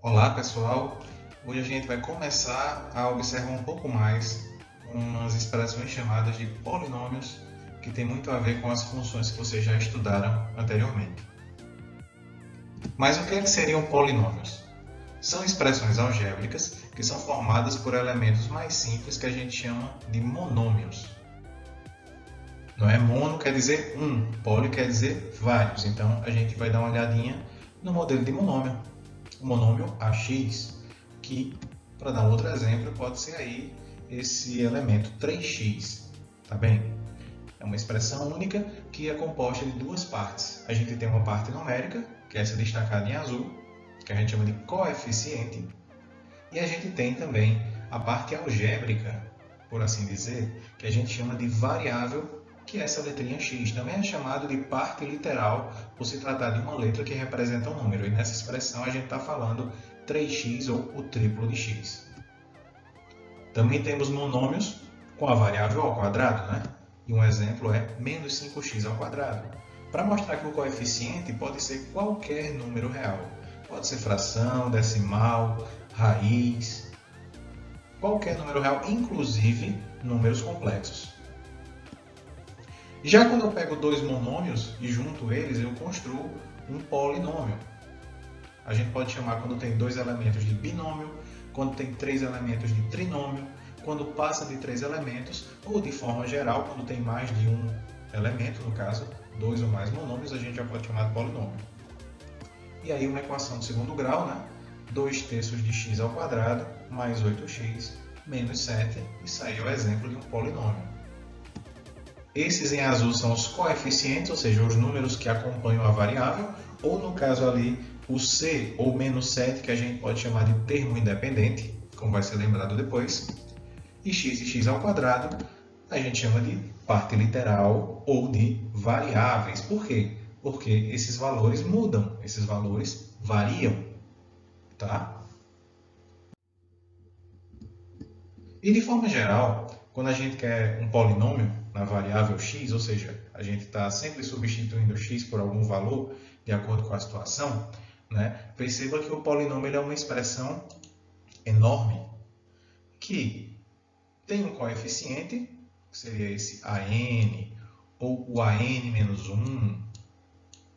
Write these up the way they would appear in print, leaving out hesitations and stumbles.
Olá pessoal, hoje a gente vai começar a observar um pouco mais umas expressões chamadas de polinômios que tem muito a ver com as funções que vocês já estudaram anteriormente. Mas o que é que seriam polinômios? São expressões algébricas que são formadas por elementos mais simples que a gente chama de monômios. Não é? Mono quer dizer um, poli quer dizer vários. Então a gente vai dar uma olhadinha no modelo de monômio. O monômio AX, que, para dar outro exemplo, pode ser aí esse elemento 3x, tá bem? É uma expressão única que é composta de duas partes. A gente tem uma parte numérica, que é essa destacada em azul, que a gente chama de coeficiente, e a gente tem também a parte algébrica, por assim dizer, que a gente chama de variável, que é essa letrinha x. Também é chamado de parte literal, por se tratar de uma letra que representa um número. E nessa expressão a gente está falando 3x ou o triplo de x. Também temos monômios com a variável ao quadrado, né? E um exemplo é menos 5x ao quadrado. Para mostrar que o coeficiente pode ser qualquer número real. Pode ser fração, decimal, raiz, qualquer número real, inclusive números complexos. Já quando eu pego dois monômios e junto eles, eu construo um polinômio. A gente pode chamar quando tem dois elementos de binômio, quando tem três elementos de trinômio, quando passa de três elementos, ou de forma geral, quando tem mais de um elemento, no caso, dois ou mais monômios, a gente já pode chamar de polinômio. E aí uma equação de segundo grau, né? 2 terços de x ao quadrado mais 8x menos 7, isso aí é o exemplo de um polinômio. Esses em azul são os coeficientes, ou seja, os números que acompanham a variável, ou no caso ali, o c ou menos 7, que a gente pode chamar de termo independente, como vai ser lembrado depois. E x ao quadrado a gente chama de parte literal ou de variáveis. Por quê? Porque esses valores mudam, esses valores variam. Tá? E de forma geral, quando a gente quer um polinômio na variável x, ou seja, a gente está sempre substituindo x por algum valor de acordo com a situação, né? Perceba que o polinômio é uma expressão enorme que tem um coeficiente, que seria esse AN, ou o AN-1,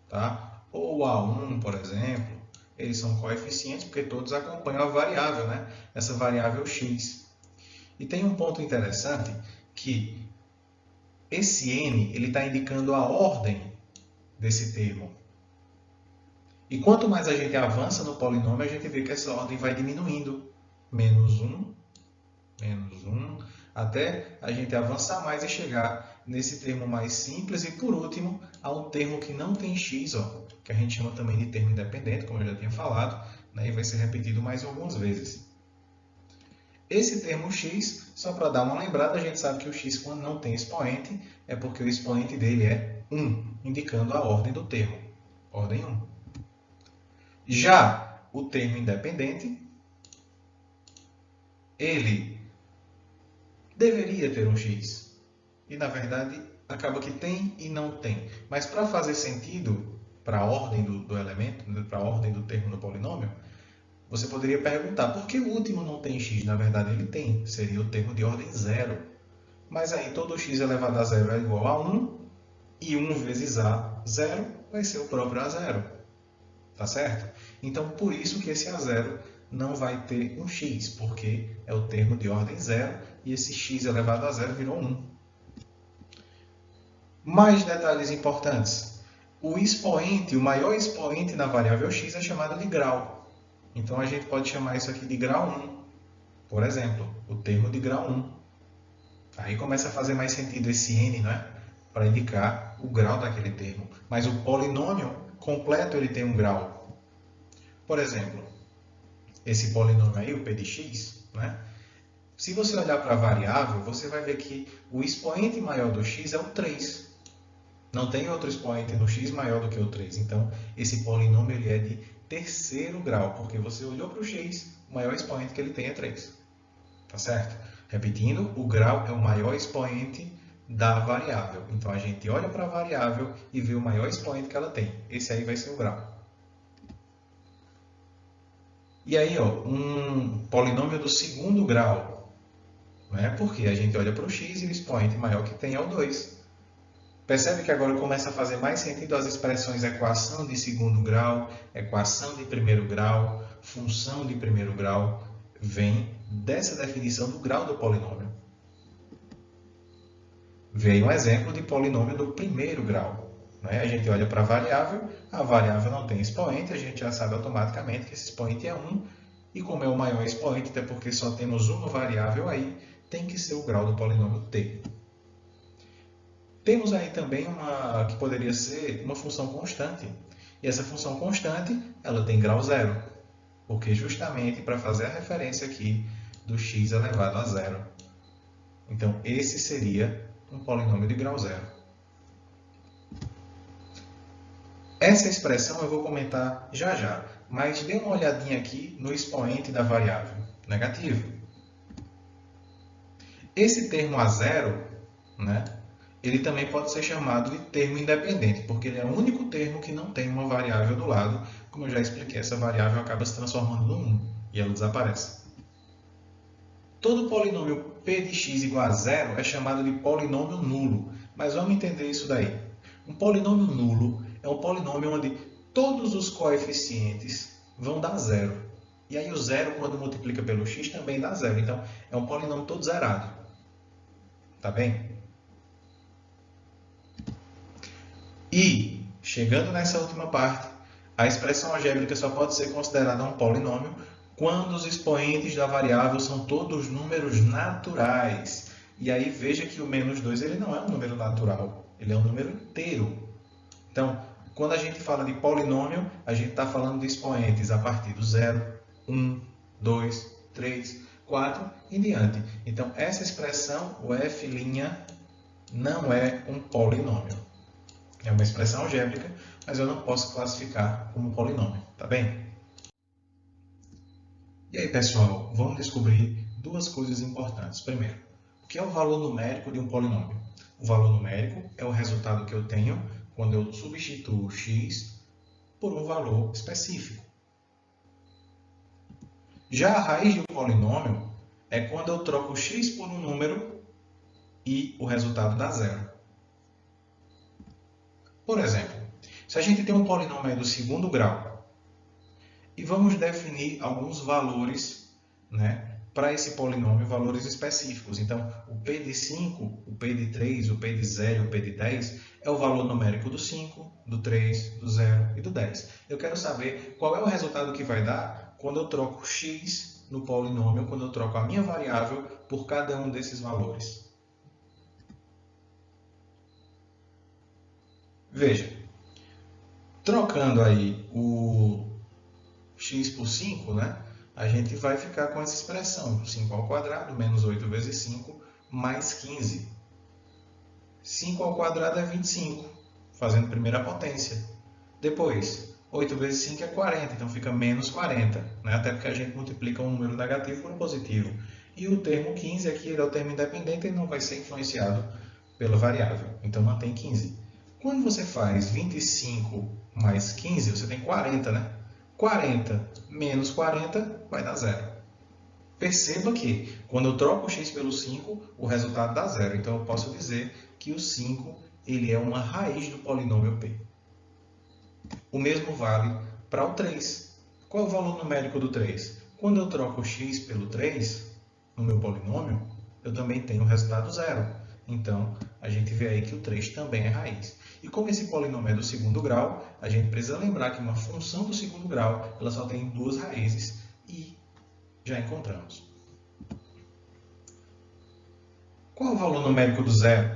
tá? Ou o A1, por exemplo. Eles são coeficientes porque todos acompanham a variável, né? Essa variável x. E tem um ponto interessante que esse n está indicando a ordem desse termo. E quanto mais a gente avança no polinômio, a gente vê que essa ordem vai diminuindo. Menos 1, até a gente avançar mais e chegar nesse termo mais simples. E por último, a um termo que não tem x, ó, que a gente chama também de termo independente, como eu já tinha falado, né, e vai ser repetido mais algumas vezes. Esse termo x, só para dar uma lembrada, a gente sabe que o x, quando não tem expoente, é porque o expoente dele é 1, indicando a ordem do termo, ordem 1. Já o termo independente, ele deveria ter um x, e na verdade acaba que tem e não tem. Mas para fazer sentido para a ordem do elemento, para a ordem do termo no polinômio, você poderia perguntar, por que o último não tem x? Na verdade, ele tem. Seria o termo de ordem zero. Mas aí, todo x elevado a zero é igual a 1. E 1 vezes a, zero, vai ser o próprio a zero. Tá certo? Então, por isso que esse a zero não vai ter um x, porque é o termo de ordem zero. E esse x elevado a zero virou 1. Mais detalhes importantes. O expoente, o maior expoente na variável x é chamado de grau. Então, a gente pode chamar isso aqui de grau 1, por exemplo, o termo de grau 1. Aí começa a fazer mais sentido esse n, né? Para indicar o grau daquele termo. Mas o polinômio completo ele tem um grau. Por exemplo, esse polinômio aí, o p de x, né? Se você olhar para a variável, você vai ver que o expoente maior do x é o 3. Não tem outro expoente no x maior do que o 3. Então, esse polinômio ele é de terceiro grau, porque você olhou para o x, o maior expoente que ele tem é 3. Tá certo? Repetindo, o grau é o maior expoente da variável. Então, a gente olha para a variável e vê o maior expoente que ela tem. Esse aí vai ser o grau. E aí, ó, um polinômio do segundo grau, né? Porque a gente olha para o x e o expoente maior que tem é o 2. Percebe que agora começa a fazer mais sentido as expressões equação de segundo grau, equação de primeiro grau, função de primeiro grau, vem dessa definição do grau do polinômio. Veio um exemplo de polinômio do primeiro grau. Né? A gente olha para a variável não tem expoente, a gente já sabe automaticamente que esse expoente é 1, e como é o maior expoente, até porque só temos uma variável aí, tem que ser o grau do polinômio t. Temos aí também uma que poderia ser uma função constante. E essa função constante, ela tem grau zero, porque justamente para fazer a referência aqui do x elevado a zero. Então, esse seria um polinômio de grau zero. Essa expressão eu vou comentar já já, mas dê uma olhadinha aqui no expoente da variável negativo. Esse termo a zero, né? Ele também pode ser chamado de termo independente, porque ele é o único termo que não tem uma variável do lado. Como eu já expliquei, essa variável acaba se transformando no 1 e ela desaparece. Todo polinômio p de x igual a zero é chamado de polinômio nulo, mas vamos entender isso daí. Um polinômio nulo é um polinômio onde todos os coeficientes vão dar zero. E aí o zero, quando multiplica pelo x, também dá zero. Então, é um polinômio todo zerado. Tá bem? E, chegando nessa última parte, a expressão algébrica só pode ser considerada um polinômio quando os expoentes da variável são todos números naturais. E aí veja que o menos 2 ele não é um número natural, ele é um número inteiro. Então, quando a gente fala de polinômio, a gente está falando de expoentes a partir do 0, 1, 2, 3, 4 e diante. Então, essa expressão, o f' não é um polinômio. É uma expressão algébrica, mas eu não posso classificar como polinômio, tá bem? E aí, pessoal, vamos descobrir duas coisas importantes. Primeiro, o que é o valor numérico de um polinômio? O valor numérico é o resultado que eu tenho quando eu substituo x por um valor específico. Já a raiz de um polinômio é quando eu troco x por um número e o resultado dá zero. Por exemplo, se a gente tem um polinômio do segundo grau e vamos definir alguns valores, né, para esse polinômio, valores específicos. Então, o p de 5, o p de 3, o p de 0 e o p de 10 é o valor numérico do 5, do 3, do 0 e do 10. Eu quero saber qual é o resultado que vai dar quando eu troco x no polinômio, quando eu troco a minha variável por cada um desses valores. Veja, trocando aí o x por 5, né, a gente vai ficar com essa expressão, 5 ao quadrado menos 8 vezes 5 mais 15. 5 ao quadrado é 25, fazendo primeira potência. Depois, 8 vezes 5 é 40, então fica menos 40, né, até porque a gente multiplica um número negativo por um positivo. E o termo 15 aqui ele é o termo independente e não vai ser influenciado pela variável, então mantém 15. Quando você faz 25 mais 15, você tem 40, né? 40 menos 40 vai dar zero. Perceba que, quando eu troco o x pelo 5, o resultado dá zero. Então, eu posso dizer que o 5 ele é uma raiz do polinômio p. O mesmo vale para o 3. Qual é o valor numérico do 3? Quando eu troco o x pelo 3, no meu polinômio, eu também tenho o resultado zero. Então, a gente vê aí que o 3 também é raiz. E como esse polinômio é do segundo grau, a gente precisa lembrar que uma função do segundo grau ela só tem duas raízes e já encontramos. Qual é o valor numérico do zero?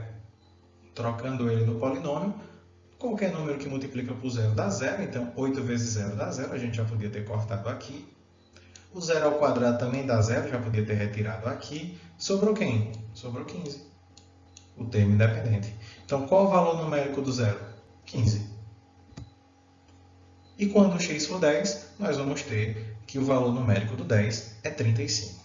Trocando ele no polinômio, qualquer número que multiplica por zero dá zero, então 8 vezes 0 dá zero, a gente já podia ter cortado aqui. O zero ao quadrado também dá zero, já podia ter retirado aqui. Sobrou quem? Sobrou 15. O termo independente. Então, qual o valor numérico do zero? 15. E quando o x for 10, nós vamos ter que o valor numérico do 10 é 35.